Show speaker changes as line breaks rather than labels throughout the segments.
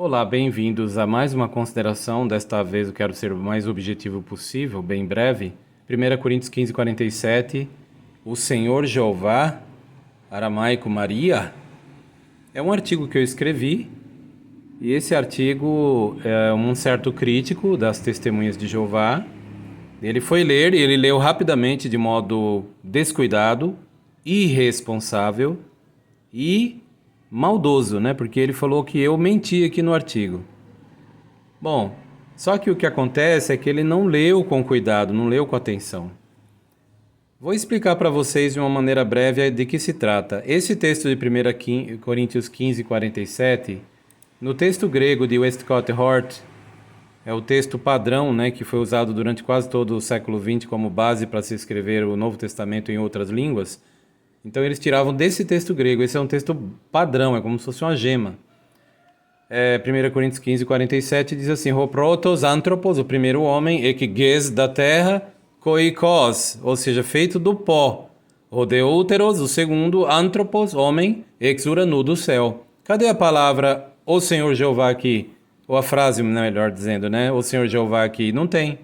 Olá, bem-vindos a mais uma consideração. Desta vez eu quero ser o mais objetivo possível, bem breve. 1 Coríntios 15:47. O Senhor Jeová, aramaico Maria, é um artigo que eu escrevi, e esse artigo é um certo crítico das testemunhas de Jeová. Ele foi ler e ele leu rapidamente de modo descuidado, irresponsável e maldoso, né? Porque ele falou que eu menti aqui no artigo. Bom, só que o que acontece é que ele não leu com cuidado, não leu com atenção. Vou explicar para vocês de uma maneira breve de que se trata. Esse texto de 1 Coríntios 15:47, no texto grego de Westcott Hort, é o texto padrão, né, que foi usado durante quase todo o século XX como base para se escrever o Novo Testamento em outras línguas. Então eles tiravam desse texto grego. Esse é um texto padrão, é como se fosse uma gema. 1 Coríntios 15:47 diz assim: Ho protos anthropos, o primeiro homem, ges da terra, koikos, ou seja, feito do pó. O deuteros, o segundo, anthropos, homem, ex uranu, do céu. Cadê a palavra o Senhor Jeová aqui? Ou a frase, melhor dizendo, né? O Senhor Jeová aqui. Não tem.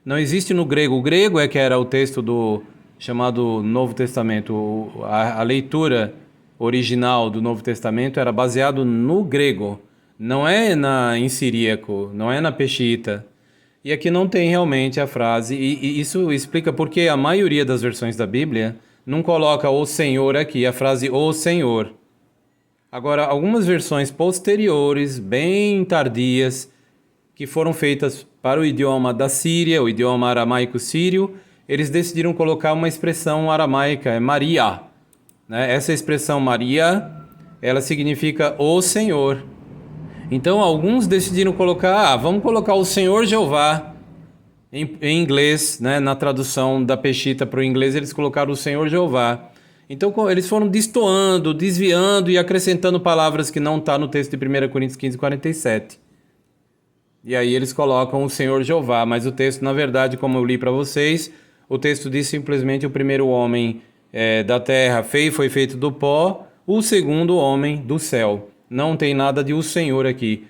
Não existe no grego. O grego é que era o texto do chamado Novo Testamento. A leitura original do Novo Testamento era baseado no grego. Não é em siríaco, não é na peshita. E aqui não tem realmente a frase. E isso explica porque a maioria das versões da Bíblia não coloca o Senhor aqui, a frase o Senhor. Agora, algumas versões posteriores, bem tardias, que foram feitas para o idioma da Síria, o idioma aramaico sírio, eles decidiram colocar uma expressão aramaica, é Maria, né? Essa expressão Maria, ela significa o Senhor. Então, alguns decidiram colocar, vamos colocar o Senhor Jeová em inglês, né? Na tradução da peshita para o inglês, eles colocaram o Senhor Jeová. Então, eles foram destoando, desviando e acrescentando palavras que não estão no texto de 1 Coríntios 15:47. E aí eles colocam o Senhor Jeová, mas o texto, na verdade, como eu li para vocês, o texto diz simplesmente o primeiro homem da terra foi feito do pó, o segundo homem do céu. Não tem nada de o Senhor aqui.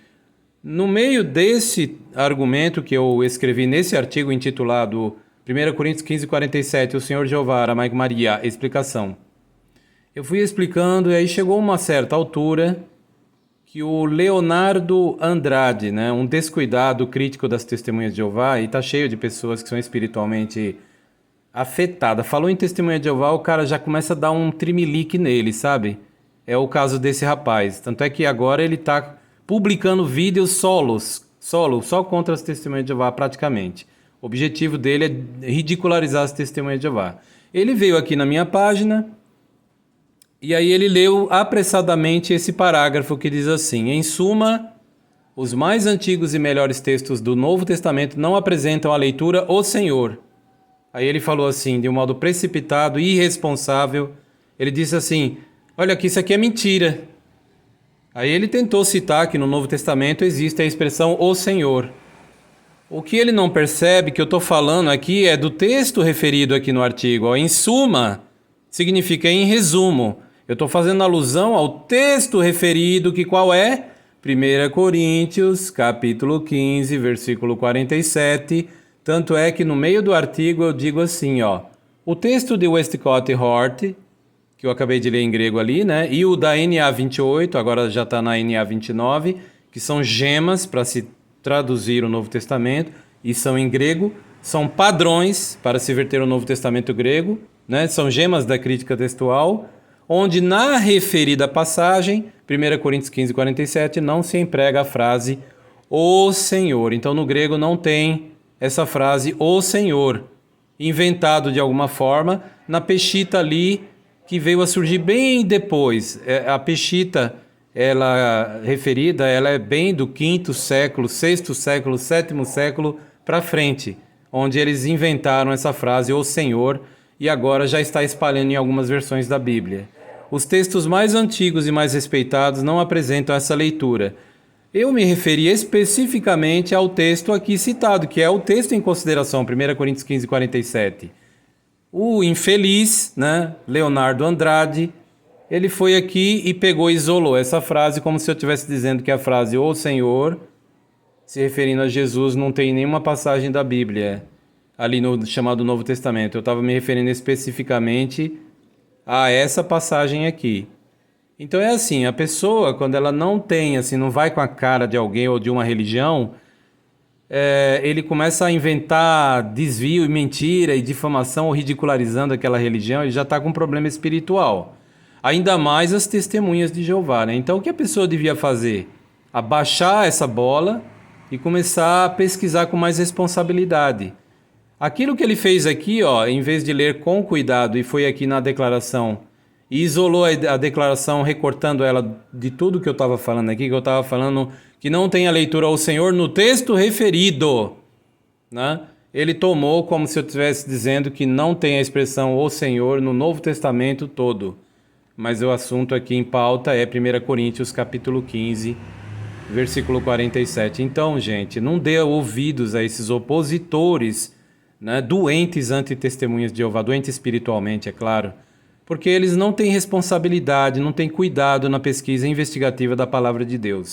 No meio desse argumento que eu escrevi nesse artigo intitulado 1 Coríntios 15:47, o Senhor Jeová, aramaico Maria, explicação. Eu fui explicando e aí chegou uma certa altura que o Leonardo Andrade, né, um descuidado crítico das testemunhas de Jeová, e está cheio de pessoas que são espiritualmente afetadas. Falou em testemunha de Jeová, o cara já começa a dar um trimelique nele, sabe? É o caso desse rapaz. Tanto é que agora ele está publicando vídeos solo, só contra as testemunhas de Jeová praticamente. O objetivo dele é ridicularizar as testemunhas de Jeová. Ele veio aqui na minha página e aí ele leu apressadamente esse parágrafo que diz assim: em suma, os mais antigos e melhores textos do Novo Testamento não apresentam a leitura o Senhor. Aí ele falou assim, de um modo precipitado e irresponsável, ele disse assim: olha aqui, isso aqui é mentira. Aí ele tentou citar que no Novo Testamento existe a expressão o Senhor. O que ele não percebe que eu estou falando aqui é do texto referido aqui no artigo. Ó, em suma, significa em resumo. Eu estou fazendo alusão ao texto referido, que qual é? 1 Coríntios, capítulo 15, versículo 47. Tanto é que no meio do artigo eu digo assim, ó. O texto de Westcott Hort, que eu acabei de ler em grego ali, né? E o da NA 28, agora já está na NA 29, que são gemas para se traduzir o Novo Testamento, e são em grego, são padrões para se verter o Novo Testamento grego, né? São gemas da crítica textual, onde na referida passagem, 1 Coríntios 15:47, não se emprega a frase o Senhor. Então no grego não tem essa frase o Senhor, inventado de alguma forma na peshita ali, que veio a surgir bem depois. A peshita, ela referida, ela é bem do 5º século, 6º século, 7º século para frente, onde eles inventaram essa frase, o Senhor, e agora já está espalhando em algumas versões da Bíblia. Os textos mais antigos e mais respeitados não apresentam essa leitura. Eu me referi especificamente ao texto aqui citado, que é o texto em consideração, 1 Coríntios 15:47. O infeliz, né, Leonardo Andrade, ele foi aqui e pegou e isolou essa frase como se eu estivesse dizendo que a frase "O Senhor", se referindo a Jesus, não tem nenhuma passagem da Bíblia ali no chamado Novo Testamento. Eu estava me referindo especificamente a essa passagem aqui. Então é assim, a pessoa, quando ela não tem, assim, não vai com a cara de alguém ou de uma religião, ele começa a inventar desvio e mentira e difamação ou ridicularizando aquela religião, ele já está com um problema espiritual. Ainda mais as testemunhas de Jeová, né? Então o que a pessoa devia fazer? Abaixar essa bola e começar a pesquisar com mais responsabilidade. Aquilo que ele fez aqui, ó, em vez de ler com cuidado e foi aqui na declaração e isolou a declaração recortando ela de tudo que eu estava falando aqui, que eu estava falando que não tem a leitura ao Senhor no texto referido, né? Ele tomou como se eu estivesse dizendo que não tem a expressão "o Senhor" no Novo Testamento todo. Mas o assunto aqui em pauta é 1 Coríntios capítulo 15, versículo 47. Então, gente, não dê ouvidos a esses opositores, né, doentes anti-testemunhas de Jeová, doentes espiritualmente, é claro, porque eles não têm responsabilidade, não têm cuidado na pesquisa investigativa da palavra de Deus.